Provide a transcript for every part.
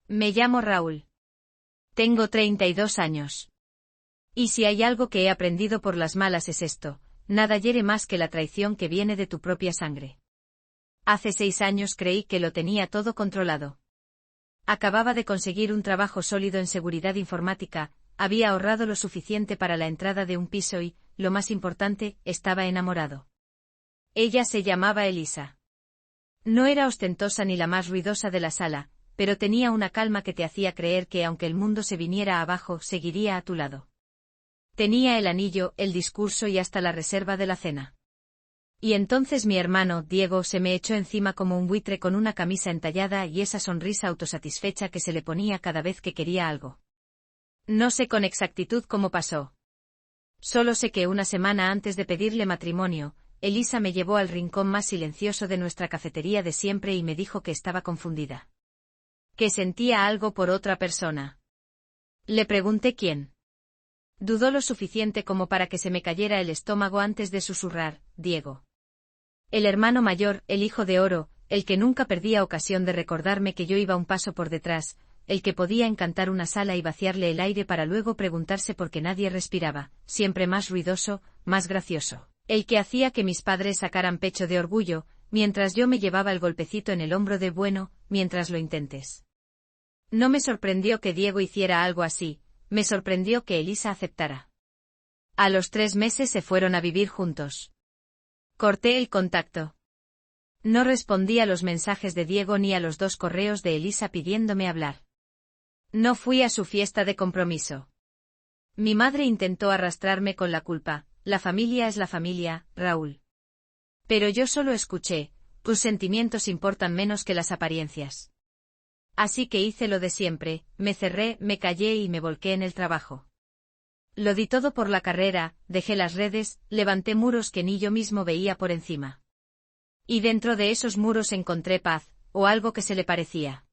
Me llamo Raúl. Tengo 32 años. Y si hay algo que he aprendido por las malas es esto: nada hiere más que la traición que viene de tu propia sangre. Hace 6 años creí que lo tenía todo controlado. Acababa de conseguir un trabajo sólido en seguridad informática, había ahorrado lo suficiente para la entrada de un piso y, lo más importante, estaba enamorado. Ella se llamaba Elisa. No era ostentosa ni la más ruidosa de la sala, pero tenía una calma que te hacía creer que aunque el mundo se viniera abajo, seguiría a tu lado. Tenía el anillo, el discurso y hasta la reserva de la cena. Y entonces mi hermano, Diego, se me echó encima como un buitre con una camisa entallada y esa sonrisa autosatisfecha que se le ponía cada vez que quería algo. No sé con exactitud cómo pasó. Solo sé que una semana antes de pedirle matrimonio, Elisa me llevó al rincón más silencioso de nuestra cafetería de siempre y me dijo que estaba confundida. Que sentía algo por otra persona. Le pregunté quién. Dudó lo suficiente como para que se me cayera el estómago antes de susurrar: Diego. El hermano mayor, el hijo de oro, el que nunca perdía ocasión de recordarme que yo iba un paso por detrás, el que podía encantar una sala y vaciarle el aire para luego preguntarse por qué nadie respiraba, siempre más ruidoso, más gracioso, el que hacía que mis padres sacaran pecho de orgullo, mientras yo me llevaba el golpecito en el hombro de bueno, mientras lo intentes. No me sorprendió que Diego hiciera algo así, me sorprendió que Elisa aceptara. A los 3 meses se fueron a vivir juntos. Corté el contacto. No respondí a los mensajes de Diego ni a los 2 correos de Elisa pidiéndome hablar. No fui a su fiesta de compromiso. Mi madre intentó arrastrarme con la culpa: la familia es la familia, Raúl. Pero yo solo escuché: tus sentimientos importan menos que las apariencias. Así que hice lo de siempre, me cerré, me callé y me volqué en el trabajo. Lo di todo por la carrera, dejé las redes, levanté muros que ni yo mismo veía por encima. Y dentro de esos muros encontré paz, o algo que se le parecía.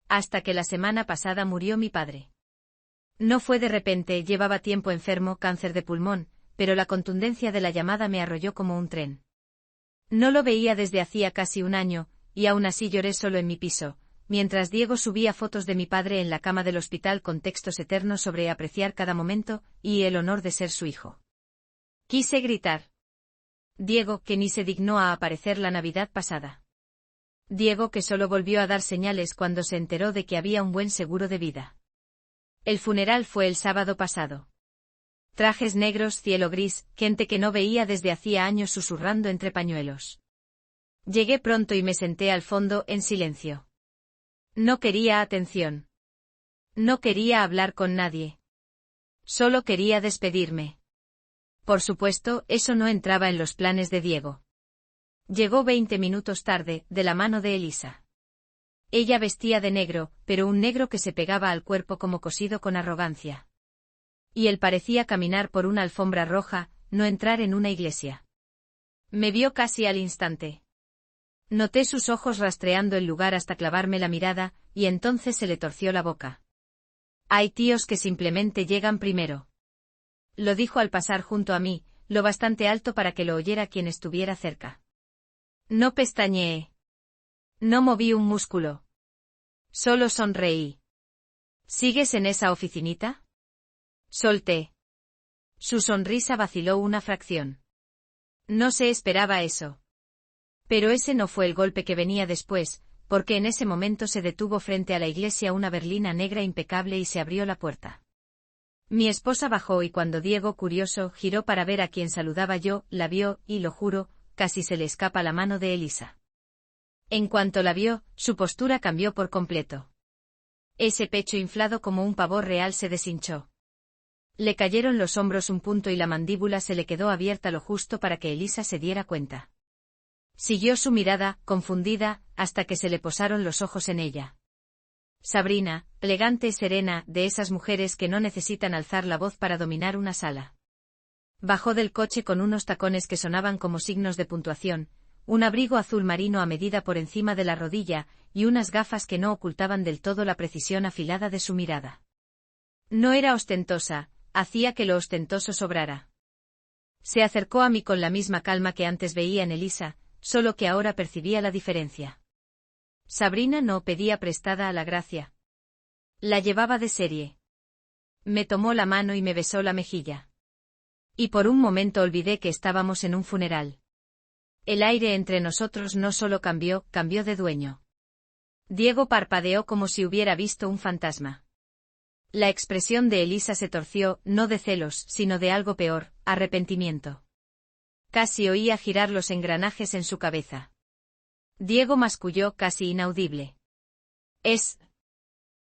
Hasta que la semana pasada murió mi padre. No fue de repente, llevaba tiempo enfermo, cáncer de pulmón, pero la contundencia de la llamada me arrolló como un tren. No lo veía desde hacía casi un año, y aún así lloré solo en mi piso, mientras Diego subía fotos de mi padre en la cama del hospital con textos eternos sobre apreciar cada momento, y el honor de ser su hijo. Quise gritar. Diego, que ni se dignó a aparecer la Navidad pasada. Diego, que solo volvió a dar señales cuando se enteró de que había un buen seguro de vida. El funeral fue el sábado pasado. Trajes negros, cielo gris, gente que no veía desde hacía años susurrando entre pañuelos. Llegué pronto y me senté al fondo, en silencio. No quería atención. No quería hablar con nadie. Solo quería despedirme. Por supuesto, eso no entraba en los planes de Diego. Llegó 20 minutos tarde, de la mano de Elisa. Ella vestía de negro, pero un negro que se pegaba al cuerpo como cosido con arrogancia. Y él parecía caminar por una alfombra roja, no entrar en una iglesia. Me vio casi al instante. Noté sus ojos rastreando el lugar hasta clavarme la mirada, y entonces se le torció la boca. Hay tíos que simplemente llegan primero. Lo dijo al pasar junto a mí, lo bastante alto para que lo oyera quien estuviera cerca. No pestañeé. No moví un músculo. Solo sonreí. ¿Sigues en esa oficinita? Solté. Su sonrisa vaciló una fracción. No se esperaba eso. Pero ese no fue el golpe que venía después, porque en ese momento se detuvo frente a la iglesia una berlina negra impecable y se abrió la puerta. Mi esposa bajó y cuando Diego, curioso, giró para ver a quién saludaba yo, la vio, y lo juro, casi se le escapa la mano de Elisa. En cuanto la vio, su postura cambió por completo. Ese pecho inflado como un pavor real se deshinchó. Le cayeron los hombros un punto y la mandíbula se le quedó abierta lo justo para que Elisa se diera cuenta. Siguió su mirada, confundida, hasta que se le posaron los ojos en ella. Sabrina, elegante y serena, de esas mujeres que no necesitan alzar la voz para dominar una sala. Bajó del coche con unos tacones que sonaban como signos de puntuación, un abrigo azul marino a medida por encima de la rodilla, y unas gafas que no ocultaban del todo la precisión afilada de su mirada. No era ostentosa, hacía que lo ostentoso sobrara. Se acercó a mí con la misma calma que antes veía en Elisa, solo que ahora percibía la diferencia. Sabrina no pedía prestada a la gracia. La llevaba de serie. Me tomó la mano y me besó la mejilla. Y por un momento olvidé que estábamos en un funeral. El aire entre nosotros no solo cambió, cambió de dueño. Diego parpadeó como si hubiera visto un fantasma. La expresión de Elisa se torció, no de celos, sino de algo peor, arrepentimiento. Casi oía girar los engranajes en su cabeza. Diego masculló casi inaudible. ¿Es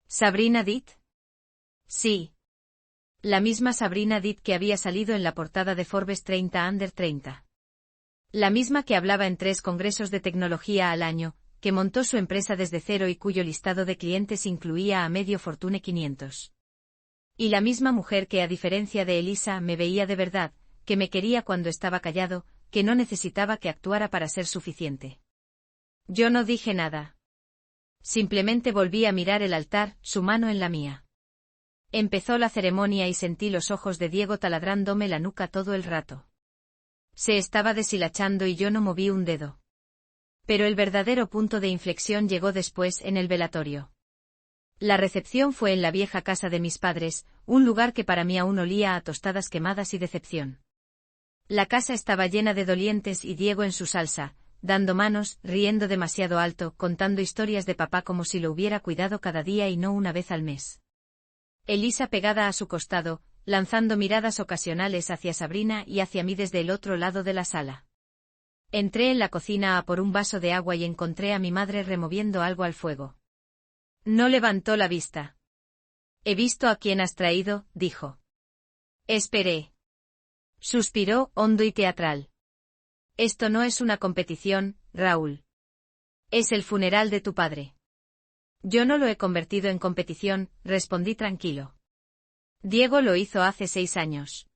Sabrina Ditt? Sí. La misma Sabrina Ditt que había salido en la portada de Forbes 30 Under 30. La misma que hablaba en 3 congresos de tecnología al año, que montó su empresa desde cero y cuyo listado de clientes incluía a medio Fortune 500. Y la misma mujer que, a diferencia de Elisa, me veía de verdad, que me quería cuando estaba callado, que no necesitaba que actuara para ser suficiente. Yo no dije nada. Simplemente volví a mirar el altar, su mano en la mía. Empezó la ceremonia y sentí los ojos de Diego taladrándome la nuca todo el rato. Se estaba deshilachando y yo no moví un dedo. Pero el verdadero punto de inflexión llegó después, en el velatorio. La recepción fue en la vieja casa de mis padres, un lugar que para mí aún olía a tostadas quemadas y decepción. La casa estaba llena de dolientes y Diego en su salsa, dando manos, riendo demasiado alto, contando historias de papá como si lo hubiera cuidado cada día y no una vez al mes. Elisa pegada a su costado, lanzando miradas ocasionales hacia Sabrina y hacia mí desde el otro lado de la sala. Entré en la cocina a por un vaso de agua y encontré a mi madre removiendo algo al fuego. No levantó la vista. He visto a quién has traído, dijo. Esperé. Suspiró, hondo y teatral. Esto no es una competición, Raúl. Es el funeral de tu padre. Yo no lo he convertido en competición, respondí tranquilo. Diego lo hizo hace 6 años.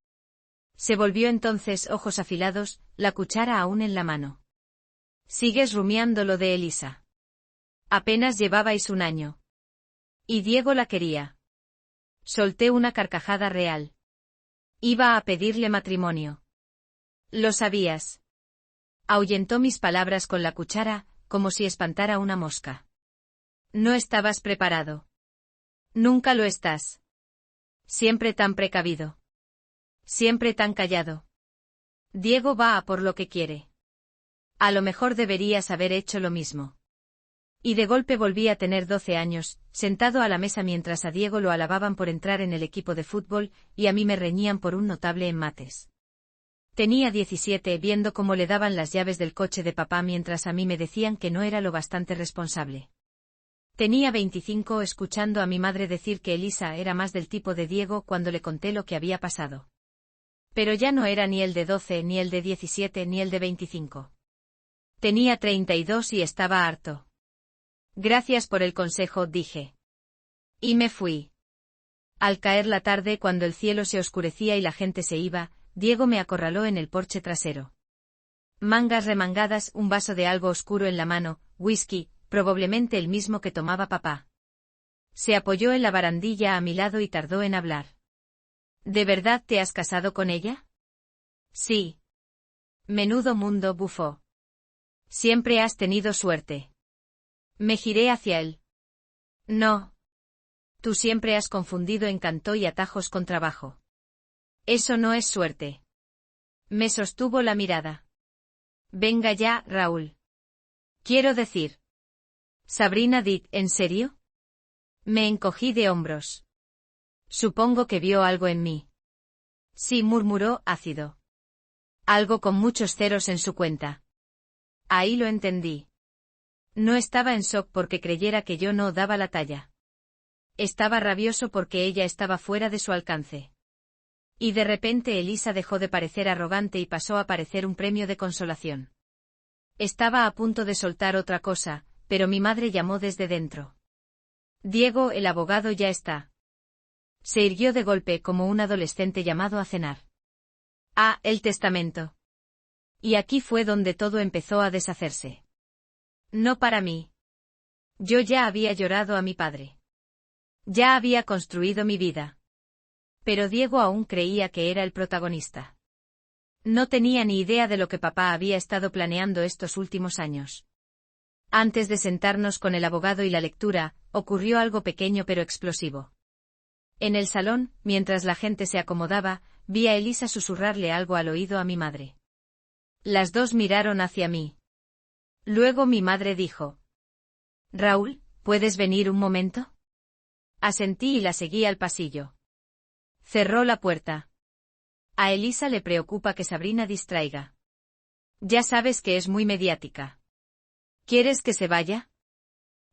Se volvió entonces, ojos afilados, la cuchara aún en la mano. Sigues rumiando lo de Elisa. Apenas llevabais 1 año. Y Diego la quería. Solté una carcajada real. Iba a pedirle matrimonio. Lo sabías. Ahuyentó mis palabras con la cuchara, como si espantara una mosca. No estabas preparado. Nunca lo estás. Siempre tan precavido. Siempre tan callado. Diego va a por lo que quiere. A lo mejor deberías haber hecho lo mismo. Y de golpe volví a tener 12 años, sentado a la mesa mientras a Diego lo alababan por entrar en el equipo de fútbol, y a mí me reñían por un notable en mates. Tenía 17 viendo cómo le daban las llaves del coche de papá mientras a mí me decían que no era lo bastante responsable. Tenía 25 escuchando a mi madre decir que Elisa era más del tipo de Diego cuando le conté lo que había pasado. Pero ya no era ni el de 12, ni el de 17, ni el de 25. Tenía 32 y estaba harto. Gracias por el consejo, dije. Y me fui. Al caer la tarde, cuando el cielo se oscurecía y la gente se iba, Diego me acorraló en el porche trasero. Mangas remangadas, un vaso de algo oscuro en la mano, whisky, probablemente el mismo que tomaba papá. Se apoyó en la barandilla a mi lado y tardó en hablar. ¿De verdad te has casado con ella? Sí. Menudo mundo, bufó. Siempre has tenido suerte. Me giré hacia él. No. Tú siempre has confundido encanto y atajos con trabajo. Eso no es suerte. Me sostuvo la mirada. Venga ya, Raúl. Quiero decir. Sabrina Ditt, ¿en serio? Me encogí de hombros. Supongo que vio algo en mí. Sí, murmuró, ácido. Algo con muchos ceros en su cuenta. Ahí lo entendí. No estaba en shock porque creyera que yo no daba la talla. Estaba rabioso porque ella estaba fuera de su alcance. Y de repente Elisa dejó de parecer arrogante y pasó a parecer un premio de consolación. Estaba a punto de soltar otra cosa, pero mi madre llamó desde dentro. Diego, el abogado ya está. Se irguió de golpe como un adolescente llamado a cenar. Ah, el testamento. Y aquí fue donde todo empezó a deshacerse. No para mí. Yo ya había llorado a mi padre. Ya había construido mi vida. Pero Diego aún creía que era el protagonista. No tenía ni idea de lo que papá había estado planeando estos últimos años. Antes de sentarnos con el abogado y la lectura, ocurrió algo pequeño pero explosivo. En el salón, mientras la gente se acomodaba, vi a Elisa susurrarle algo al oído a mi madre. Las dos miraron hacia mí. Luego mi madre dijo: «Raúl, ¿puedes venir un momento?». Asentí y la seguí al pasillo. Cerró la puerta. A Elisa le preocupa que Sabrina distraiga. Ya sabes que es muy mediática. ¿Quieres que se vaya?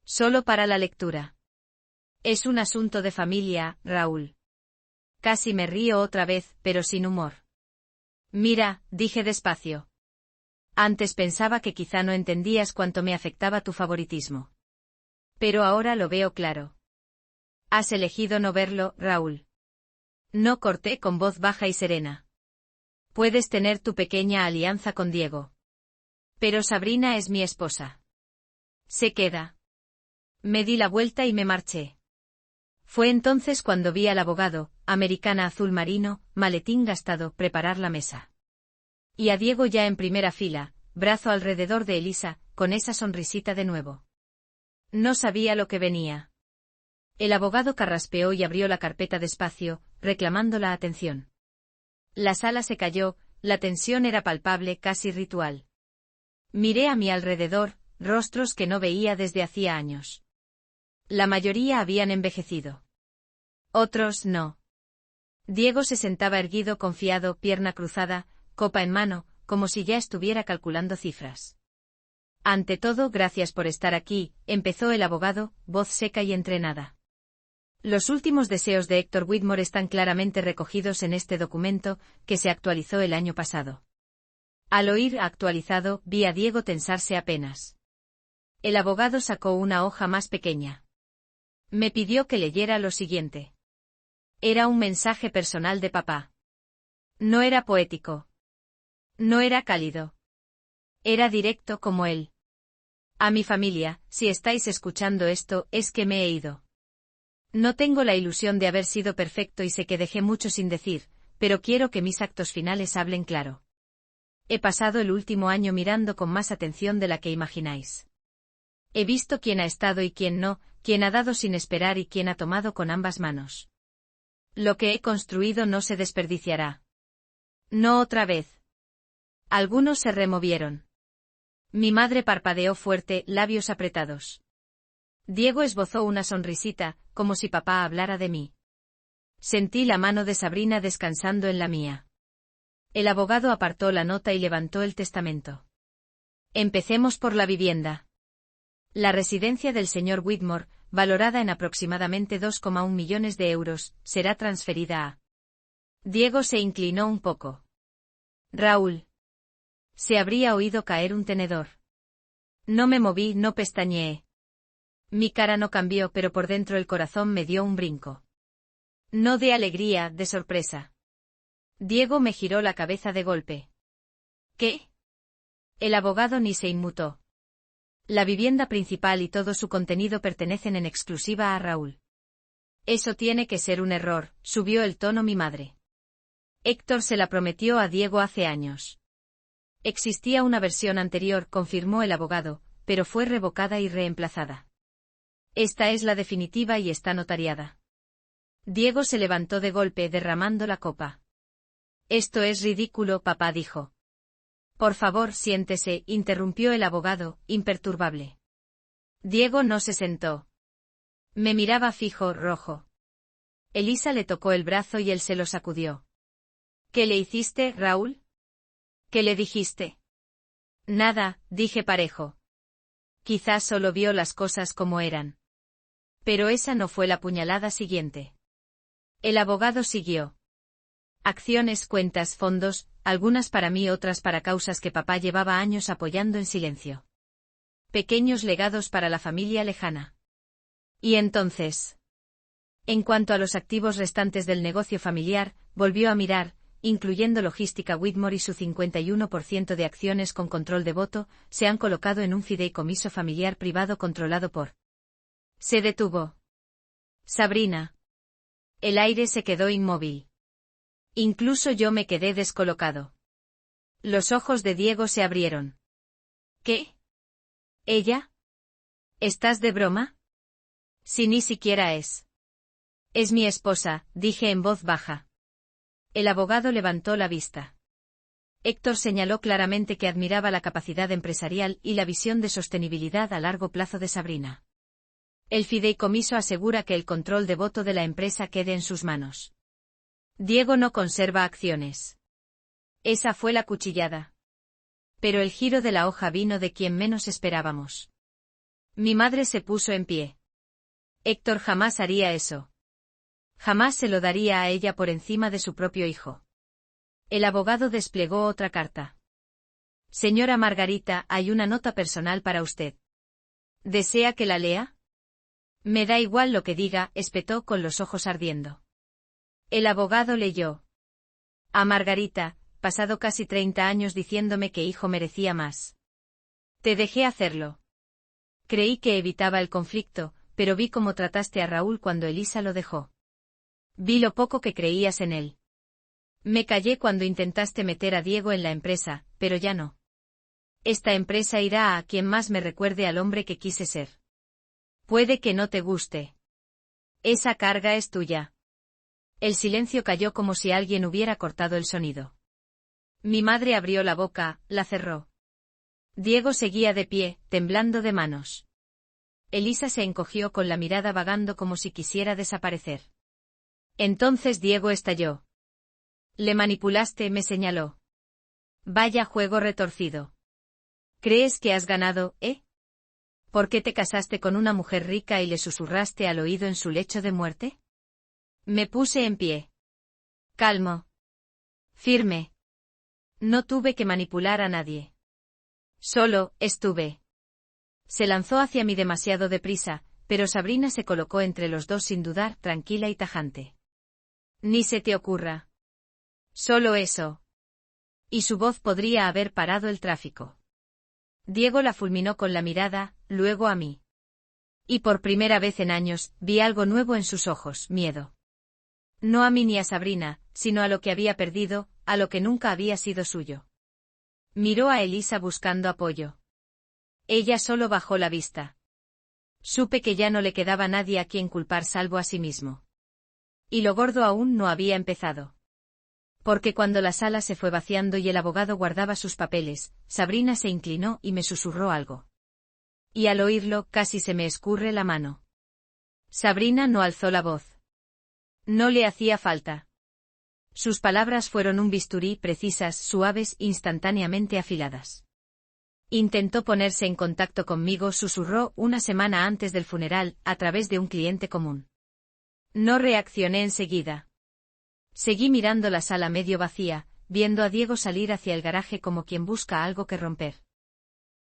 Solo para la lectura. Es un asunto de familia, Raúl. Casi me río otra vez, pero sin humor. Mira, dije despacio. Antes pensaba que quizá no entendías cuánto me afectaba tu favoritismo. Pero ahora lo veo claro. Has elegido no verlo, Raúl. No, corté con voz baja y serena. Puedes tener tu pequeña alianza con Diego. Pero Sabrina es mi esposa. Se queda. Me di la vuelta y me marché. Fue entonces cuando vi al abogado, americana azul marino, maletín gastado, preparar la mesa. Y a Diego ya en primera fila, brazo alrededor de Elisa, con esa sonrisita de nuevo. No sabía lo que venía. El abogado carraspeó y abrió la carpeta despacio, reclamando la atención. La sala se cayó, la tensión era palpable, casi ritual. Miré a mi alrededor, rostros que no veía desde hacía años. La mayoría habían envejecido. Otros no. Diego se sentaba erguido, confiado, pierna cruzada, copa en mano, como si ya estuviera calculando cifras. Ante todo, gracias por estar aquí, empezó el abogado, voz seca y entrenada. Los últimos deseos de Héctor Whitmore están claramente recogidos en este documento, que se actualizó el año pasado. Al oír actualizado, vi a Diego tensarse apenas. El abogado sacó una hoja más pequeña. Me pidió que leyera lo siguiente. Era un mensaje personal de papá. No era poético. No era cálido. Era directo como él. A mi familia, si estáis escuchando esto, es que me he ido. No tengo la ilusión de haber sido perfecto y sé que dejé mucho sin decir, pero quiero que mis actos finales hablen claro. He pasado el último año mirando con más atención de la que imagináis. He visto quién ha estado y quién no, quién ha dado sin esperar y quién ha tomado con ambas manos. Lo que he construido no se desperdiciará. No otra vez. Algunos se removieron. Mi madre parpadeó fuerte, labios apretados. Diego esbozó una sonrisita, como si papá hablara de mí. Sentí la mano de Sabrina descansando en la mía. El abogado apartó la nota y levantó el testamento. Empecemos por la vivienda. La residencia del señor Whitmore, valorada en aproximadamente 2,1 millones de euros, será transferida a... Diego se inclinó un poco. Raúl. Se habría oído caer un tenedor. No me moví, no pestañeé. Mi cara no cambió, pero por dentro el corazón me dio un brinco. No de alegría, de sorpresa. Diego me giró la cabeza de golpe. ¿Qué? El abogado ni se inmutó. La vivienda principal y todo su contenido pertenecen en exclusiva a Raúl. Eso tiene que ser un error, subió el tono mi madre. Héctor se la prometió a Diego hace años. Existía una versión anterior, confirmó el abogado, pero fue revocada y reemplazada. Esta es la definitiva y está notariada. Diego se levantó de golpe, derramando la copa. Esto es ridículo, papá, dijo. Por favor, siéntese, interrumpió el abogado, imperturbable. Diego no se sentó. Me miraba fijo, rojo. Elisa le tocó el brazo y él se lo sacudió. ¿Qué le hiciste, Raúl? ¿Qué le dijiste? Nada, dije parejo. Quizás solo vio las cosas como eran. Pero esa no fue la puñalada siguiente. El abogado siguió. Acciones, cuentas, fondos, algunas para mí, otras para causas que papá llevaba años apoyando en silencio. Pequeños legados para la familia lejana. Y entonces, en cuanto a los activos restantes del negocio familiar, volvió a mirar, incluyendo Logística Whitmore y su 51% de acciones con control de voto, se han colocado en un fideicomiso familiar privado controlado por... Se detuvo. Sabrina. El aire se quedó inmóvil. Incluso yo me quedé descolocado. Los ojos de Diego se abrieron. ¿Qué? ¿Ella? ¿Estás de broma? Si ni siquiera es. Es mi esposa, dije en voz baja. El abogado levantó la vista. Héctor señaló claramente que admiraba la capacidad empresarial y la visión de sostenibilidad a largo plazo de Sabrina. El fideicomiso asegura que el control de voto de la empresa quede en sus manos. Diego no conserva acciones. Esa fue la cuchillada. Pero el giro de la hoja vino de quien menos esperábamos. Mi madre se puso en pie. Héctor jamás haría eso. Jamás se lo daría a ella por encima de su propio hijo. El abogado desplegó otra carta. Señora Margarita, hay una nota personal para usted. ¿Desea que la lea? Me da igual lo que diga, espetó con los ojos ardiendo. El abogado leyó. A Margarita, pasado casi 30 años diciéndome que hijo merecía más. Te dejé hacerlo. Creí que evitaba el conflicto, pero vi cómo trataste a Raúl cuando Elisa lo dejó. Vi lo poco que creías en él. Me callé cuando intentaste meter a Diego en la empresa, pero ya no. Esta empresa irá a quien más me recuerde al hombre que quise ser. Puede que no te guste. Esa carga es tuya. El silencio cayó como si alguien hubiera cortado el sonido. Mi madre abrió la boca, la cerró. Diego seguía de pie, temblando de manos. Elisa se encogió con la mirada vagando como si quisiera desaparecer. Entonces Diego estalló. Le manipulaste, me señaló. Vaya juego retorcido. ¿Crees que has ganado, ¿Por qué te casaste con una mujer rica y le susurraste al oído en su lecho de muerte? Me puse en pie. Calmo. Firme. No tuve que manipular a nadie. Solo, estuve. Se lanzó hacia mí demasiado deprisa, pero Sabrina se colocó entre los dos sin dudar, tranquila y tajante. Ni se te ocurra. Solo eso. Y su voz podría haber parado el tráfico. Diego la fulminó con la mirada, luego a mí. Y por primera vez en años, vi algo nuevo en sus ojos, miedo. No a mí ni a Sabrina, sino a lo que había perdido, a lo que nunca había sido suyo. Miró a Elisa buscando apoyo. Ella solo bajó la vista. Supe que ya no le quedaba nadie a quien culpar salvo a sí mismo. Y lo gordo aún no había empezado. Porque cuando la sala se fue vaciando y el abogado guardaba sus papeles, Sabrina se inclinó y me susurró algo. Y al oírlo, casi se me escurre la mano. Sabrina no alzó la voz. No le hacía falta. Sus palabras fueron un bisturí, precisas, suaves, instantáneamente afiladas. Intentó ponerse en contacto conmigo, susurró, una semana antes del funeral, a través de un cliente común. No reaccioné enseguida. Seguí mirando la sala medio vacía, viendo a Diego salir hacia el garaje como quien busca algo que romper.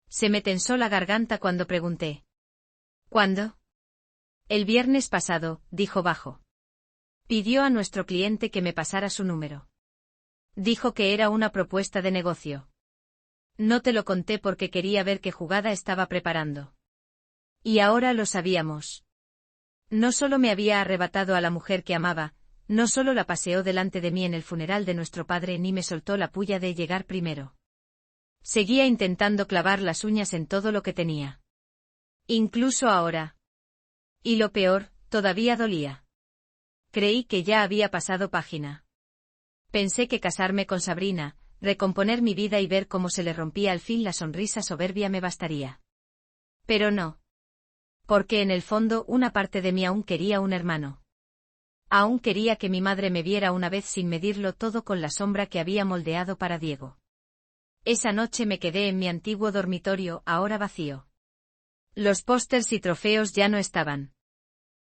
Se me tensó la garganta cuando pregunté. ¿Cuándo? El viernes pasado, dijo bajo. Pidió a nuestro cliente que me pasara su número. Dijo que era una propuesta de negocio. No te lo conté porque quería ver qué jugada estaba preparando. Y ahora lo sabíamos. No solo me había arrebatado a la mujer que amaba, no solo la paseó delante de mí en el funeral de nuestro padre ni me soltó la pulla de llegar primero. Seguía intentando clavar las uñas en todo lo que tenía. Incluso ahora. Y lo peor, todavía dolía. Creí que ya había pasado página. Pensé que casarme con Sabrina, recomponer mi vida y ver cómo se le rompía al fin la sonrisa soberbia me bastaría. Pero no. Porque en el fondo una parte de mí aún quería un hermano. Aún quería que mi madre me viera una vez sin medirlo todo con la sombra que había moldeado para Diego. Esa noche me quedé en mi antiguo dormitorio, ahora vacío. Los pósters y trofeos ya no estaban.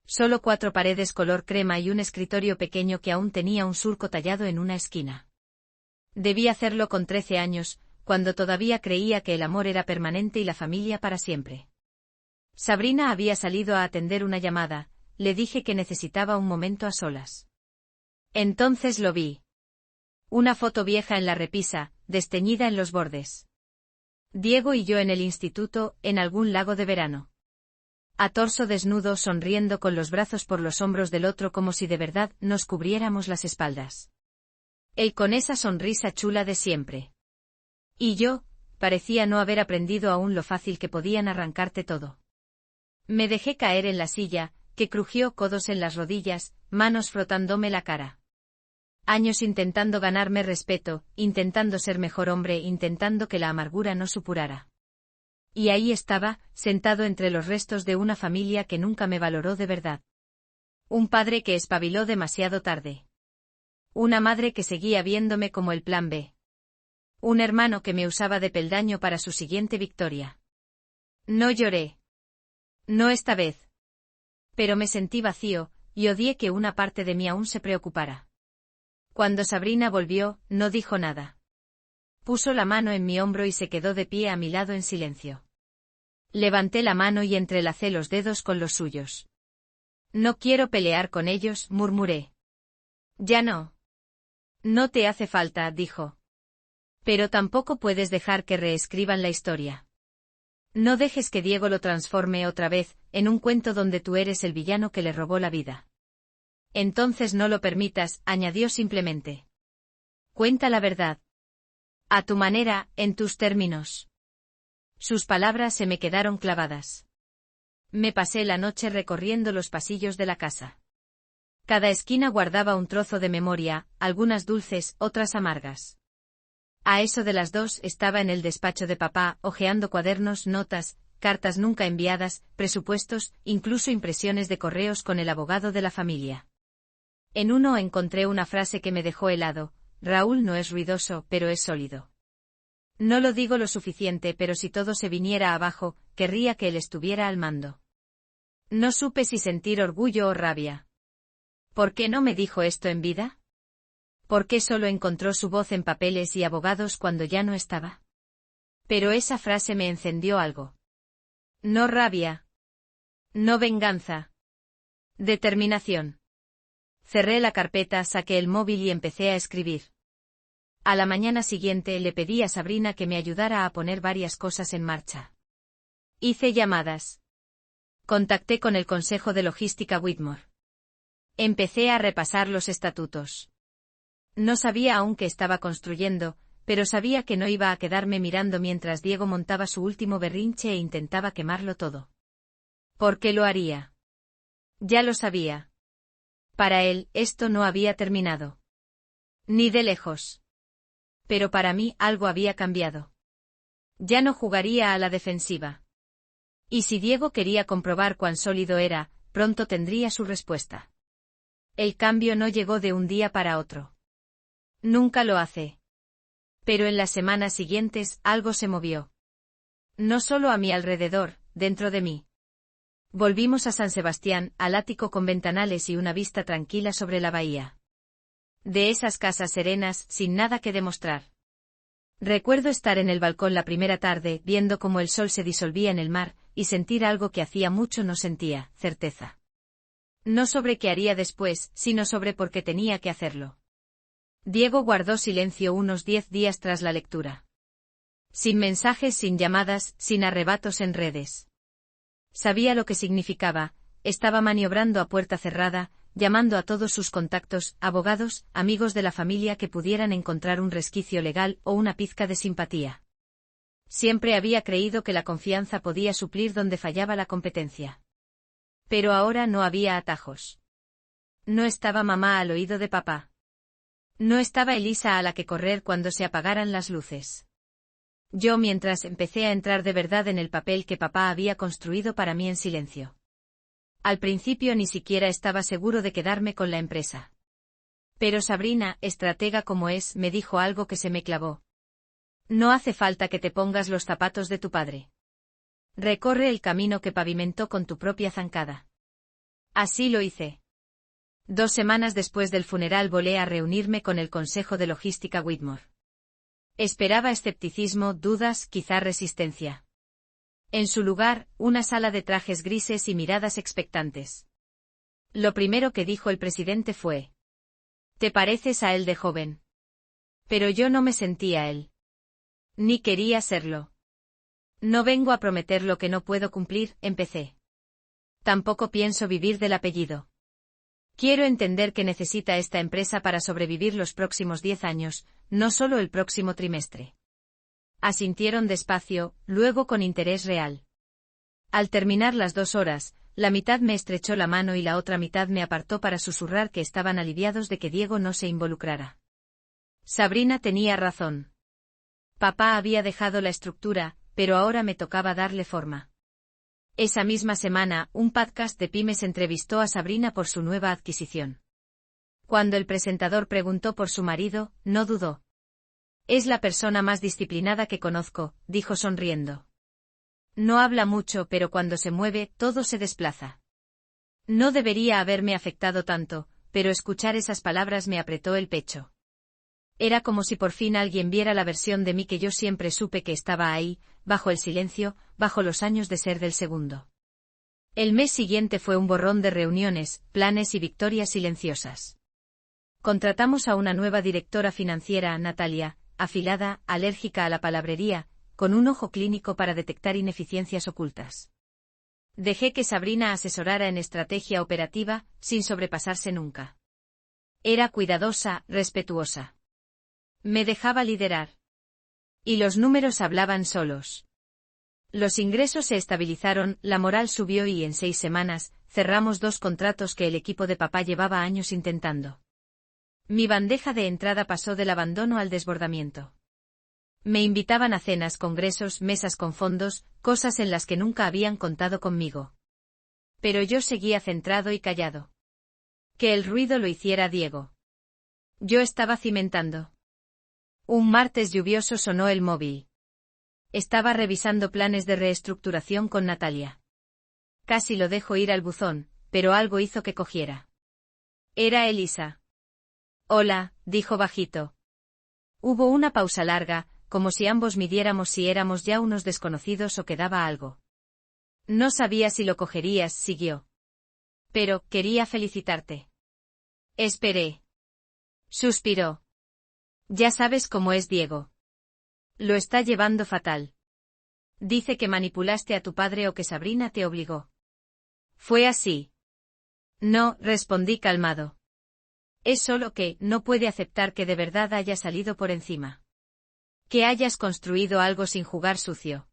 Solo 4 paredes color crema y un escritorio pequeño que aún tenía un surco tallado en una esquina. Debí hacerlo con 13 años, cuando todavía creía que el amor era permanente y la familia para siempre. Sabrina había salido a atender una llamada. Le dije que necesitaba un momento a solas. Entonces lo vi. Una foto vieja en la repisa, desteñida en los bordes. Diego y yo en el instituto, en algún lago de verano. A torso desnudo, sonriendo con los brazos por los hombros del otro como si de verdad nos cubriéramos las espaldas. Él con esa sonrisa chula de siempre. Y yo, parecía no haber aprendido aún lo fácil que podían arrancarte todo. Me dejé caer en la silla, que crujió, codos en las rodillas, manos frotándome la cara. Años intentando ganarme respeto, intentando ser mejor hombre, intentando que la amargura no supurara. Y ahí estaba, sentado entre los restos de una familia que nunca me valoró de verdad. Un padre que espabiló demasiado tarde. Una madre que seguía viéndome como el plan B. Un hermano que me usaba de peldaño para su siguiente victoria. No lloré. No esta vez. Pero me sentí vacío, y odié que una parte de mí aún se preocupara. Cuando Sabrina volvió, no dijo nada. Puso la mano en mi hombro y se quedó de pie a mi lado en silencio. Levanté la mano y entrelacé los dedos con los suyos. No quiero pelear con ellos, murmuré. Ya no. No te hace falta, dijo. Pero tampoco puedes dejar que reescriban la historia. No dejes que Diego lo transforme otra vez, en un cuento donde tú eres el villano que le robó la vida. Entonces no lo permitas, añadió simplemente. Cuenta la verdad. A tu manera, en tus términos. Sus palabras se me quedaron clavadas. Me pasé la noche recorriendo los pasillos de la casa. Cada esquina guardaba un trozo de memoria, algunas dulces, otras amargas. A eso de las 2 estaba en el despacho de papá, hojeando cuadernos, notas, cartas nunca enviadas, presupuestos, incluso impresiones de correos con el abogado de la familia. En uno encontré una frase que me dejó helado: Raúl no es ruidoso, pero es sólido. No lo digo lo suficiente, pero si todo se viniera abajo, querría que él estuviera al mando. No supe si sentir orgullo o rabia. ¿Por qué no me dijo esto en vida? ¿Por qué solo encontró su voz en papeles y abogados cuando ya no estaba? Pero esa frase me encendió algo. No rabia. No venganza. Determinación. Cerré la carpeta, saqué el móvil y empecé a escribir. A la mañana siguiente le pedí a Sabrina que me ayudara a poner varias cosas en marcha. Hice llamadas. Contacté con el Consejo de Logística Whitmore. Empecé a repasar los estatutos. No sabía aún qué estaba construyendo, pero sabía que no iba a quedarme mirando mientras Diego montaba su último berrinche e intentaba quemarlo todo. ¿Por qué lo haría? Ya lo sabía. Para él, esto no había terminado. Ni de lejos. Pero para mí algo había cambiado. Ya no jugaría a la defensiva. Y si Diego quería comprobar cuán sólido era, pronto tendría su respuesta. El cambio no llegó de un día para otro. Nunca lo hace. Pero en las semanas siguientes algo se movió. No solo a mi alrededor, dentro de mí. Volvimos a San Sebastián, al ático con ventanales y una vista tranquila sobre la bahía. De esas casas serenas, sin nada que demostrar. Recuerdo estar en el balcón la primera tarde, viendo cómo el sol se disolvía en el mar, y sentir algo que hacía mucho no sentía: certeza. No sobre qué haría después, sino sobre por qué tenía que hacerlo. Diego guardó silencio unos 10 días tras la lectura. Sin mensajes, sin llamadas, sin arrebatos en redes. Sabía lo que significaba, estaba maniobrando a puerta cerrada, llamando a todos sus contactos, abogados, amigos de la familia que pudieran encontrar un resquicio legal o una pizca de simpatía. Siempre había creído que la confianza podía suplir donde fallaba la competencia. Pero ahora no había atajos. No estaba mamá al oído de papá. No estaba Elisa a la que correr cuando se apagaran las luces. Yo mientras empecé a entrar de verdad en el papel que papá había construido para mí en silencio. Al principio ni siquiera estaba seguro de quedarme con la empresa. Pero Sabrina, estratega como es, me dijo algo que se me clavó. No hace falta que te pongas los zapatos de tu padre. Recorre el camino que pavimentó con tu propia zancada. Así lo hice. 2 semanas después del funeral volé a reunirme con el Consejo de Logística Whitmore. Esperaba escepticismo, dudas, quizá resistencia. En su lugar, una sala de trajes grises y miradas expectantes. Lo primero que dijo el presidente fue: «Te pareces a él de joven». Pero yo no me sentía él. Ni quería serlo. No vengo a prometer lo que no puedo cumplir, empecé. Tampoco pienso vivir del apellido. Quiero entender qué necesita esta empresa para sobrevivir los próximos 10 años, no solo el próximo trimestre. Asintieron despacio, luego con interés real. Al terminar las 2 horas, la mitad me estrechó la mano y la otra mitad me apartó para susurrar que estaban aliviados de que Diego no se involucrara. Sabrina tenía razón. Papá había dejado la estructura, pero ahora me tocaba darle forma. Esa misma semana, un podcast de pymes entrevistó a Sabrina por su nueva adquisición. Cuando el presentador preguntó por su marido, no dudó. Es la persona más disciplinada que conozco, dijo sonriendo. No habla mucho, pero cuando se mueve, todo se desplaza. No debería haberme afectado tanto, pero escuchar esas palabras me apretó el pecho. Era como si por fin alguien viera la versión de mí que yo siempre supe que estaba ahí, bajo el silencio, bajo los años de ser del segundo. El mes siguiente fue un borrón de reuniones, planes y victorias silenciosas. Contratamos a una nueva directora financiera, Natalia, afilada, alérgica a la palabrería, con un ojo clínico para detectar ineficiencias ocultas. Dejé que Sabrina asesorara en estrategia operativa, sin sobrepasarse nunca. Era cuidadosa, respetuosa. Me dejaba liderar. Y los números hablaban solos. Los ingresos se estabilizaron, la moral subió y en 6 semanas, cerramos 2 contratos que el equipo de papá llevaba años intentando. Mi bandeja de entrada pasó del abandono al desbordamiento. Me invitaban a cenas, congresos, mesas con fondos, cosas en las que nunca habían contado conmigo. Pero yo seguía centrado y callado. Que el ruido lo hiciera Diego. Yo estaba cimentando. Un martes lluvioso sonó el móvil. Estaba revisando planes de reestructuración con Natalia. Casi lo dejo ir al buzón, pero algo hizo que cogiera. Era Elisa. Hola, dijo bajito. Hubo una pausa larga, como si ambos midiéramos si éramos ya unos desconocidos o quedaba algo. No sabía si lo cogerías, siguió. Pero, quería felicitarte. Esperé. Suspiró. Ya sabes cómo es Diego. Lo está llevando fatal. Dice que manipulaste a tu padre o que Sabrina te obligó. ¿Fue así? No, respondí calmado. Es solo que no puede aceptar que de verdad haya salido por encima. Que hayas construido algo sin jugar sucio.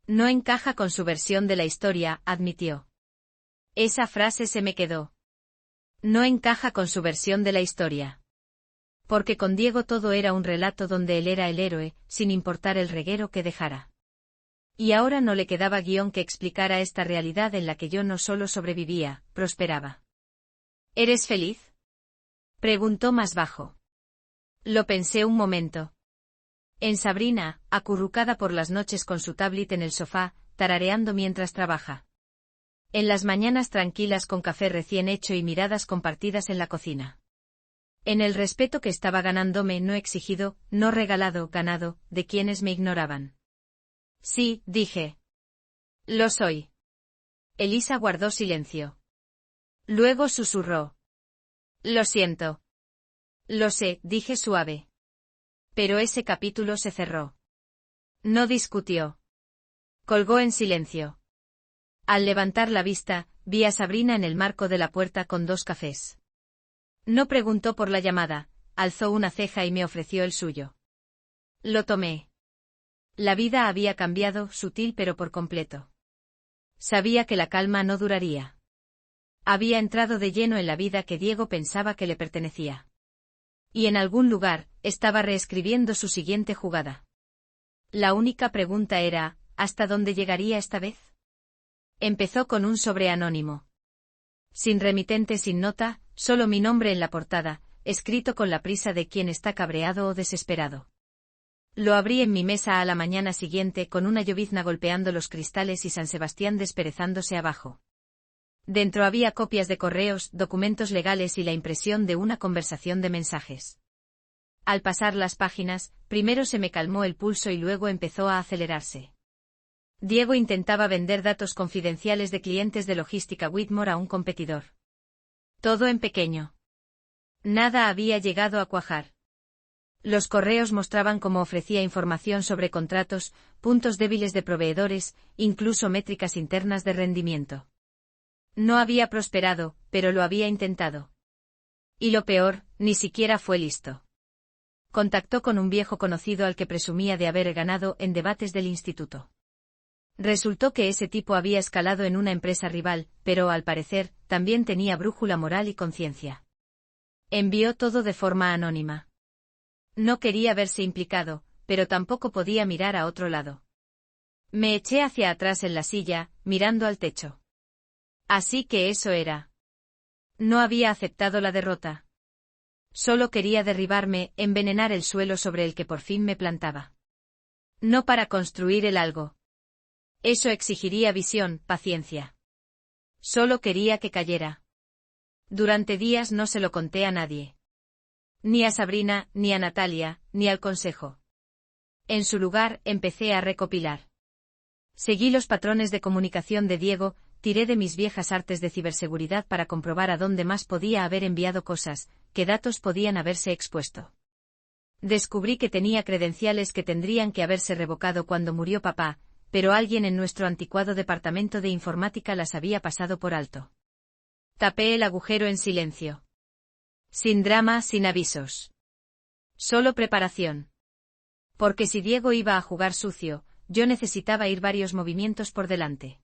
No encaja con su versión de la historia, admitió. Esa frase se me quedó. No encaja con su versión de la historia. Porque con Diego todo era un relato donde él era el héroe, sin importar el reguero que dejara. Y ahora no le quedaba guión que explicara esta realidad en la que yo no solo sobrevivía, prosperaba. ¿Eres feliz?, preguntó más bajo. Lo pensé un momento. En Sabrina, acurrucada por las noches con su tablet en el sofá, tarareando mientras trabaja. En las mañanas tranquilas con café recién hecho y miradas compartidas en la cocina. En el respeto que estaba ganándome, no exigido, no regalado, ganado, de quienes me ignoraban. Sí, dije. Lo soy. Elisa guardó silencio. Luego susurró. Lo siento. Lo sé, dije suave. Pero ese capítulo se cerró. No discutió. Colgó en silencio. Al levantar la vista, vi a Sabrina en el marco de la puerta con 2 cafés. No preguntó por la llamada, alzó una ceja y me ofreció el suyo. Lo tomé. La vida había cambiado, sutil pero por completo. Sabía que la calma no duraría. Había entrado de lleno en la vida que Diego pensaba que le pertenecía. Y en algún lugar, estaba reescribiendo su siguiente jugada. La única pregunta era, ¿hasta dónde llegaría esta vez? Empezó con un sobre anónimo. Sin remitente, sin nota, solo mi nombre en la portada, escrito con la prisa de quien está cabreado o desesperado. Lo abrí en mi mesa a la mañana siguiente con una llovizna golpeando los cristales y San Sebastián desperezándose abajo. Dentro había copias de correos, documentos legales y la impresión de una conversación de mensajes. Al pasar las páginas, primero se me calmó el pulso y luego empezó a acelerarse. Diego intentaba vender datos confidenciales de clientes de logística Whitmore a un competidor. Todo en pequeño. Nada había llegado a cuajar. Los correos mostraban cómo ofrecía información sobre contratos, puntos débiles de proveedores, incluso métricas internas de rendimiento. No había prosperado, pero lo había intentado. Y lo peor, ni siquiera fue listo. Contactó con un viejo conocido al que presumía de haber ganado en debates del instituto. Resultó que ese tipo había escalado en una empresa rival, pero, al parecer, también tenía brújula moral y conciencia. Envió todo de forma anónima. No quería verse implicado, pero tampoco podía mirar a otro lado. Me eché hacia atrás en la silla, mirando al techo. Así que eso era. No había aceptado la derrota. Solo quería derribarme, envenenar el suelo sobre el que por fin me plantaba. No para construir el algo. Eso exigiría visión, paciencia. Solo quería que cayera. Durante días no se lo conté a nadie. Ni a Sabrina, ni a Natalia, ni al consejo. En su lugar, empecé a recopilar. Seguí los patrones de comunicación de Diego, tiré de mis viejas artes de ciberseguridad para comprobar a dónde más podía haber enviado cosas, qué datos podían haberse expuesto. Descubrí que tenía credenciales que tendrían que haberse revocado cuando murió papá, pero alguien en nuestro anticuado departamento de informática las había pasado por alto. Tapé el agujero en silencio. Sin drama, sin avisos. Solo preparación. Porque si Diego iba a jugar sucio, yo necesitaba ir varios movimientos por delante.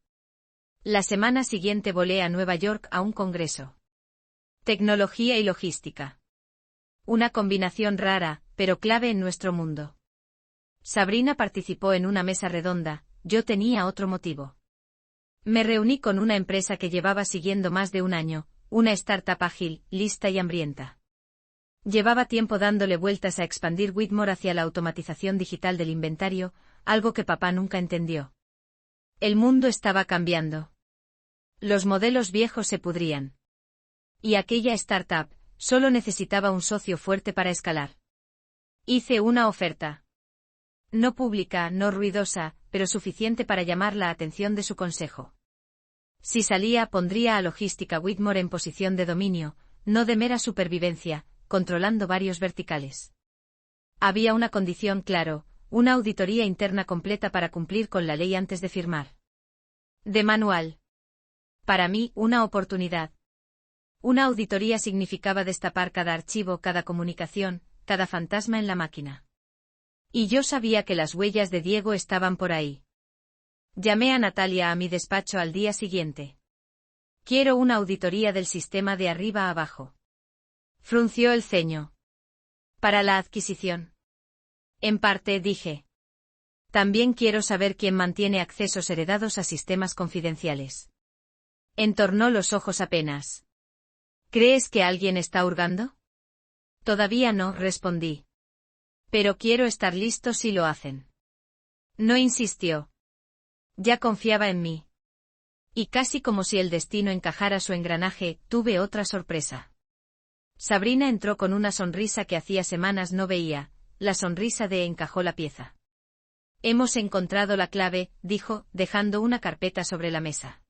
La semana siguiente volé a Nueva York a un congreso. Tecnología y logística. Una combinación rara, pero clave en nuestro mundo. Sabrina participó en una mesa redonda, yo tenía otro motivo. Me reuní con una empresa que llevaba siguiendo más de un año, una startup ágil, lista y hambrienta. Llevaba tiempo dándole vueltas a expandir Whitmore hacia la automatización digital del inventario, algo que papá nunca entendió. El mundo estaba cambiando. Los modelos viejos se pudrían. Y aquella startup solo necesitaba un socio fuerte para escalar. Hice una oferta. No pública, no ruidosa, pero suficiente para llamar la atención de su consejo. Si salía, pondría a Logística Whitmore en posición de dominio, no de mera supervivencia, controlando varios verticales. Había una condición claro, una auditoría interna completa para cumplir con la ley antes de firmar. De manual. Para mí, una oportunidad. Una auditoría significaba destapar cada archivo, cada comunicación, cada fantasma en la máquina. Y yo sabía que las huellas de Diego estaban por ahí. Llamé a Natalia a mi despacho al día siguiente. Quiero una auditoría del sistema de arriba a abajo. Frunció el ceño. ¿Para la adquisición? En parte, dije. También quiero saber quién mantiene accesos heredados a sistemas confidenciales. Entornó los ojos apenas. ¿Crees que alguien está hurgando? Todavía no, respondí. Pero quiero estar listo si lo hacen. No insistió. Ya confiaba en mí. Y casi como si el destino encajara su engranaje, tuve otra sorpresa. Sabrina entró con una sonrisa que hacía semanas no veía, la sonrisa de encajó la pieza. Hemos encontrado la clave, dijo, dejando una carpeta sobre la mesa.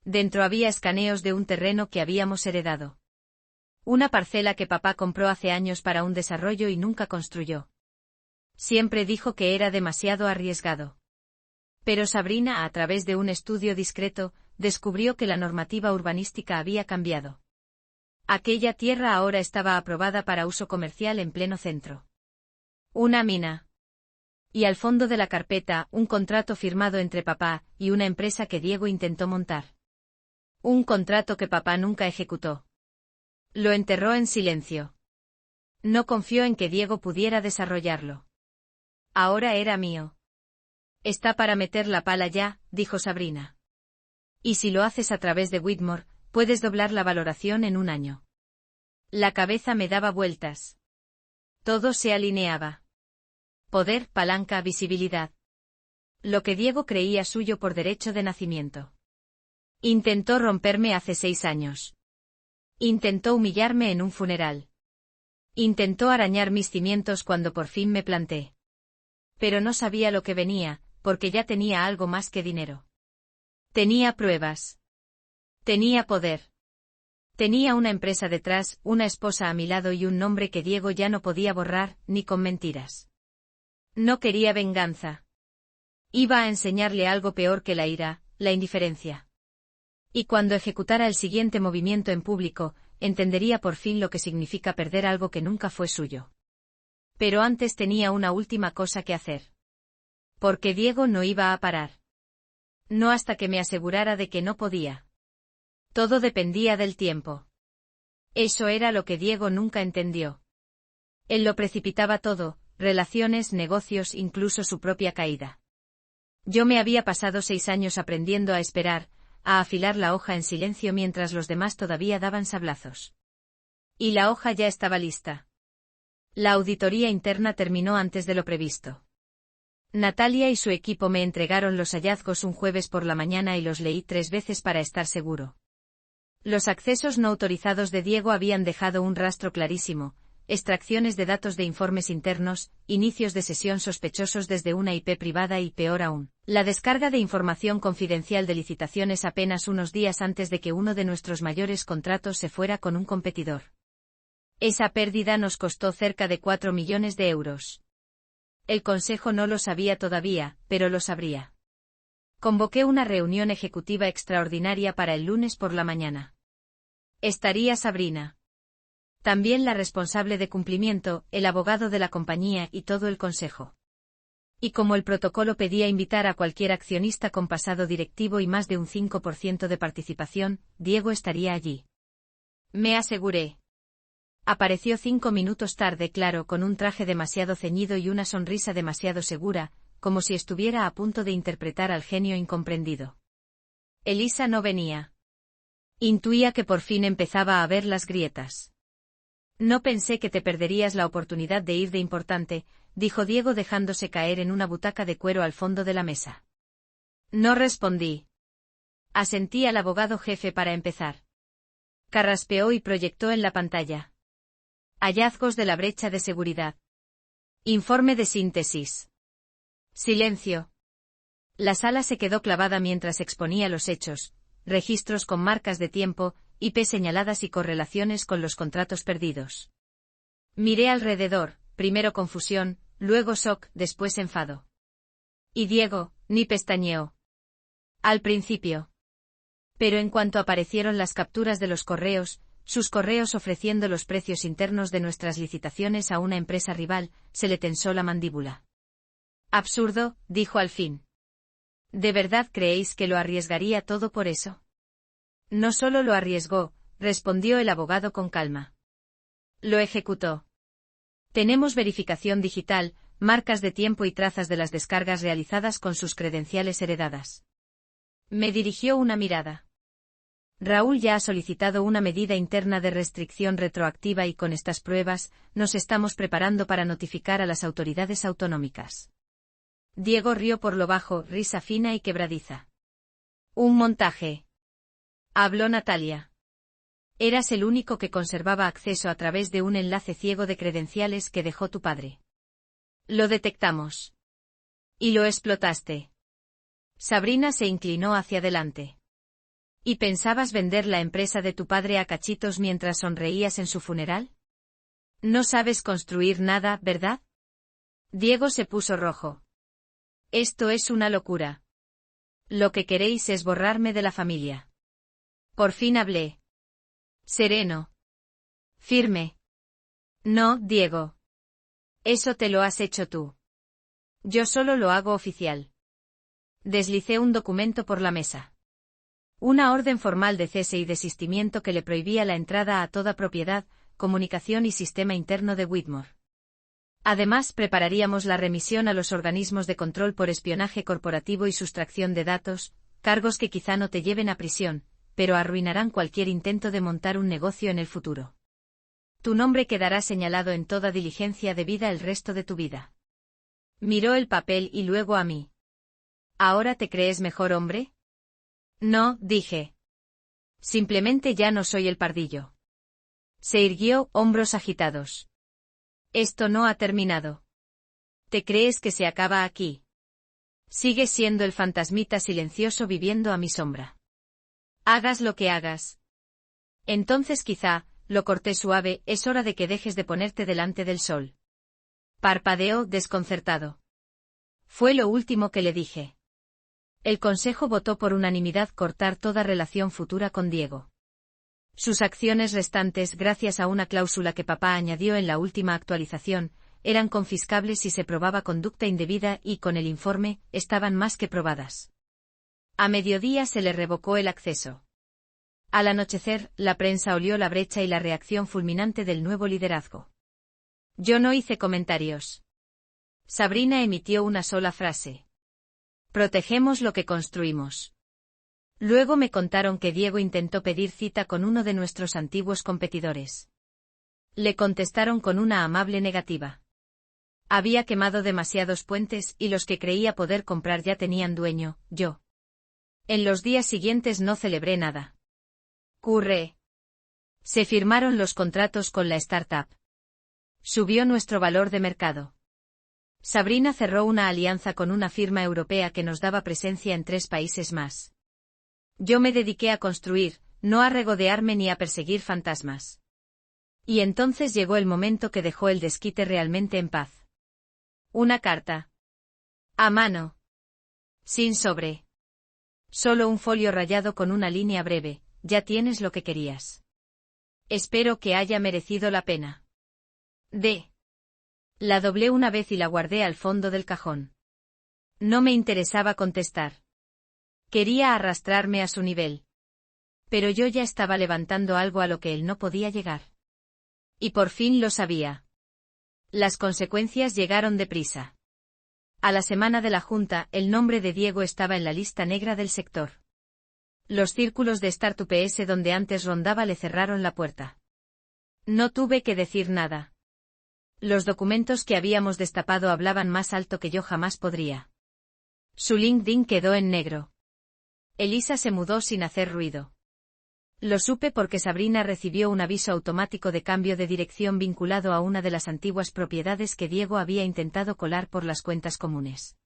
Dentro había escaneos de un terreno que habíamos heredado. Una parcela que papá compró hace años para un desarrollo y nunca construyó. Siempre dijo que era demasiado arriesgado. Pero Sabrina, a través de un estudio discreto, descubrió que la normativa urbanística había cambiado. Aquella tierra ahora estaba aprobada para uso comercial en pleno centro. Una mina. Y al fondo de la carpeta, un contrato firmado entre papá y una empresa que Diego intentó montar. Un contrato que papá nunca ejecutó. Lo enterró en silencio. No confió en que Diego pudiera desarrollarlo. Ahora era mío. Está para meter la pala ya, dijo Sabrina. Y si lo haces a través de Whitmore, puedes doblar la valoración en un año. La cabeza me daba vueltas. Todo se alineaba. Poder, palanca, visibilidad. Lo que Diego creía suyo por derecho de nacimiento. Intentó romperme hace 6 años. Intentó humillarme en un funeral. Intentó arañar mis cimientos cuando por fin me planté. Pero no sabía lo que venía, porque ya tenía algo más que dinero. Tenía pruebas. Tenía poder. Tenía una empresa detrás, una esposa a mi lado y un nombre que Diego ya no podía borrar, ni con mentiras. No quería venganza. Iba a enseñarle algo peor que la ira, la indiferencia. Y cuando ejecutara el siguiente movimiento en público, entendería por fin lo que significa perder algo que nunca fue suyo. Pero antes tenía una última cosa que hacer. Porque Diego no iba a parar. No hasta que me asegurara de que no podía. Todo dependía del tiempo. Eso era lo que Diego nunca entendió. Él lo precipitaba todo, relaciones, negocios, incluso su propia caída. Yo me había pasado 6 años aprendiendo a esperar, a afilar la hoja en silencio mientras los demás todavía daban sablazos. Y la hoja ya estaba lista. La auditoría interna terminó antes de lo previsto. Natalia y su equipo me entregaron los hallazgos un jueves por la mañana y los leí 3 veces para estar seguro. Los accesos no autorizados de Diego habían dejado un rastro clarísimo: extracciones de datos de informes internos, inicios de sesión sospechosos desde una IP privada y, peor aún, la descarga de información confidencial de licitaciones apenas unos días antes de que uno de nuestros mayores contratos se fuera con un competidor. Esa pérdida nos costó cerca de 4 millones de euros. El consejo no lo sabía todavía, pero lo sabría. Convoqué una reunión ejecutiva extraordinaria para el lunes por la mañana. Estaría Sabrina. También la responsable de cumplimiento, el abogado de la compañía y todo el consejo. Y como el protocolo pedía invitar a cualquier accionista con pasado directivo y más de un 5% de participación, Diego estaría allí. Me aseguré. Apareció 5 minutos tarde, claro, con un traje demasiado ceñido y una sonrisa demasiado segura, como si estuviera a punto de interpretar al genio incomprendido. Elisa no venía. Intuía que por fin empezaba a ver las grietas. No pensé que te perderías la oportunidad de ir de importante, dijo Diego dejándose caer en una butaca de cuero al fondo de la mesa. No respondí. Asentí al abogado jefe para empezar. Carraspeó y proyectó en la pantalla. Hallazgos de la brecha de seguridad. Informe de síntesis. Silencio. La sala se quedó clavada mientras exponía los hechos: registros con marcas de tiempo, IP señaladas y correlaciones con los contratos perdidos. Miré alrededor, primero confusión, luego shock, después enfado. Y Diego, ni pestañeó. Al principio. Pero en cuanto aparecieron las capturas de los correos, sus correos ofreciendo los precios internos de nuestras licitaciones a una empresa rival, se le tensó la mandíbula. Absurdo, dijo al fin. ¿De verdad creéis que lo arriesgaría todo por eso? No solo lo arriesgó, respondió el abogado con calma. Lo ejecutó. Tenemos verificación digital, marcas de tiempo y trazas de las descargas realizadas con sus credenciales heredadas. Me dirigió una mirada. Raúl ya ha solicitado una medida interna de restricción retroactiva y con estas pruebas, nos estamos preparando para notificar a las autoridades autonómicas. Diego rió por lo bajo, risa fina y quebradiza. Un montaje. Habló Natalia. Eras el único que conservaba acceso a través de un enlace ciego de credenciales que dejó tu padre. Lo detectamos. Y lo explotaste. Sabrina se inclinó hacia adelante. ¿Y pensabas vender la empresa de tu padre a cachitos mientras sonreías en su funeral? No sabes construir nada, ¿verdad? Diego se puso rojo. Esto es una locura. Lo que queréis es borrarme de la familia. Por fin hablé. Sereno. Firme. No, Diego. Eso te lo has hecho tú. Yo solo lo hago oficial. Deslicé un documento por la mesa. Una orden formal de cese y desistimiento que le prohibía la entrada a toda propiedad, comunicación y sistema interno de Whitmore. Además, prepararíamos la remisión a los organismos de control por espionaje corporativo y sustracción de datos, cargos que quizá no te lleven a prisión, pero arruinarán cualquier intento de montar un negocio en el futuro. Tu nombre quedará señalado en toda diligencia debida el resto de tu vida. Miró el papel y luego a mí. ¿Ahora te crees mejor hombre? No, dije. Simplemente ya no soy el pardillo. Se irguió, hombros agitados. Esto no ha terminado. ¿Te crees que se acaba aquí? Sigues siendo el fantasmita silencioso viviendo a mi sombra. Hagas lo que hagas. Entonces quizá, lo corté suave, es hora de que dejes de ponerte delante del sol. Parpadeó, desconcertado. Fue lo último que le dije. El consejo votó por unanimidad cortar toda relación futura con Diego. Sus acciones restantes, gracias a una cláusula que papá añadió en la última actualización, eran confiscables si se probaba conducta indebida y, con el informe, estaban más que probadas. A mediodía se le revocó el acceso. Al anochecer, la prensa olió la brecha y la reacción fulminante del nuevo liderazgo. Yo no hice comentarios. Sabrina emitió una sola frase. Protegemos lo que construimos. Luego me contaron que Diego intentó pedir cita con uno de nuestros antiguos competidores. Le contestaron con una amable negativa. Había quemado demasiados puentes y los que creía poder comprar ya tenían dueño, yo. En los días siguientes no celebré nada. Se firmaron los contratos con la startup. Subió nuestro valor de mercado. Sabrina cerró una alianza con una firma europea que nos daba presencia en 3 países más. Yo me dediqué a construir, no a regodearme ni a perseguir fantasmas. Y entonces llegó el momento que dejó el desquite realmente en paz. Una carta. A mano. Sin sobre. Solo un folio rayado con una línea breve, ya tienes lo que querías. Espero que haya merecido la pena. La doblé una vez y la guardé al fondo del cajón. No me interesaba contestar. Quería arrastrarme a su nivel. Pero yo ya estaba levantando algo a lo que él no podía llegar. Y por fin lo sabía. Las consecuencias llegaron deprisa. A la semana de la junta, el nombre de Diego estaba en la lista negra del sector. Los círculos de Startup PS donde antes rondaba le cerraron la puerta. No tuve que decir nada. Los documentos que habíamos destapado hablaban más alto que yo jamás podría. Su LinkedIn quedó en negro. Elisa se mudó sin hacer ruido. Lo supe porque Sabrina recibió un aviso automático de cambio de dirección vinculado a una de las antiguas propiedades que Diego había intentado colar por las cuentas comunes.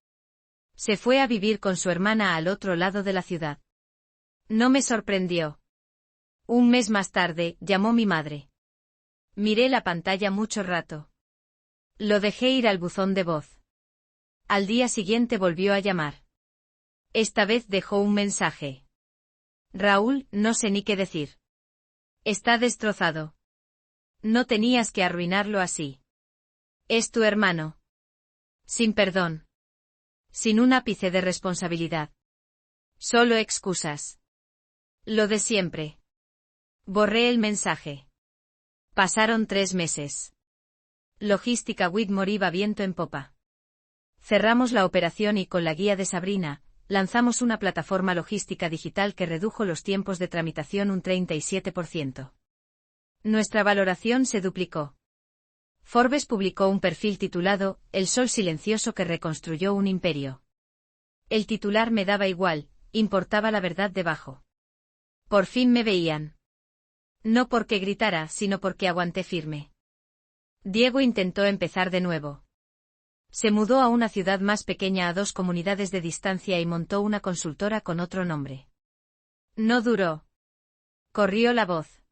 Se fue a vivir con su hermana al otro lado de la ciudad. No me sorprendió. Un mes más tarde, llamó mi madre. Miré la pantalla mucho rato. Lo dejé ir al buzón de voz. Al día siguiente volvió a llamar. Esta vez dejó un mensaje. Raúl, no sé ni qué decir. Está destrozado. No tenías que arruinarlo así. Es tu hermano. Sin perdón. Sin un ápice de responsabilidad. Solo excusas. Lo de siempre. Borré el mensaje. Pasaron 3 meses. Logística Whitmore iba viento en popa. Cerramos la operación y con la guía de Sabrina, lanzamos una plataforma logística digital que redujo los tiempos de tramitación un 37%. Nuestra valoración se duplicó. Forbes publicó un perfil titulado El sol silencioso que reconstruyó un imperio. El titular me daba igual, importaba la verdad debajo. Por fin me veían. No porque gritara, sino porque aguanté firme. Diego intentó empezar de nuevo. Se mudó a una ciudad más pequeña a 2 comunidades de distancia y montó una consultora con otro nombre. No duró. Corrió la voz.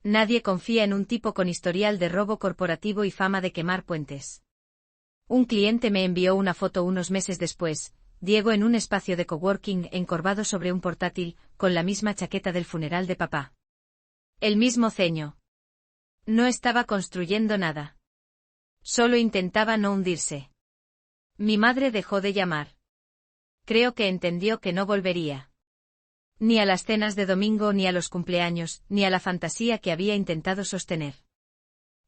Nadie confía en un tipo con historial de robo corporativo y fama de quemar puentes. Un cliente me envió una foto unos meses después, Diego en un espacio de coworking encorvado sobre un portátil, con la misma chaqueta del funeral de papá. El mismo ceño. No estaba construyendo nada. Solo intentaba no hundirse. Mi madre dejó de llamar. Creo que entendió que no volvería. Ni a las cenas de domingo ni a los cumpleaños, ni a la fantasía que había intentado sostener.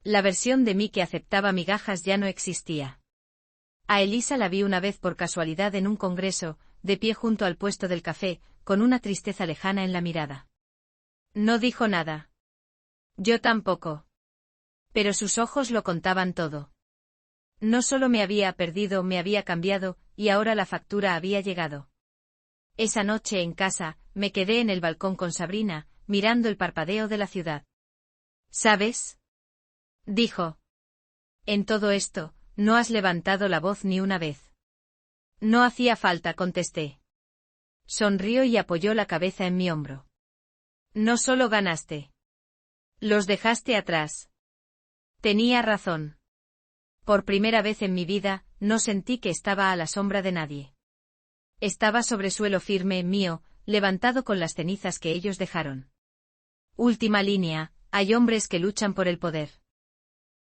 La versión de mí que aceptaba migajas ya no existía. A Elisa la vi una vez por casualidad en un congreso, de pie junto al puesto del café, con una tristeza lejana en la mirada. No dijo nada. Yo tampoco. Pero sus ojos lo contaban todo. No solo me había perdido, me había cambiado, y ahora la factura había llegado. Esa noche en casa, me quedé en el balcón con Sabrina, mirando el parpadeo de la ciudad. ¿Sabes? Dijo. En todo esto, no has levantado la voz ni una vez. No hacía falta, contesté. Sonrió y apoyó la cabeza en mi hombro. No solo ganaste. Los dejaste atrás. Tenía razón. Por primera vez en mi vida, no sentí que estaba a la sombra de nadie. Estaba sobre suelo firme, mío, levantado con las cenizas que ellos dejaron. Última línea, hay hombres que luchan por el poder.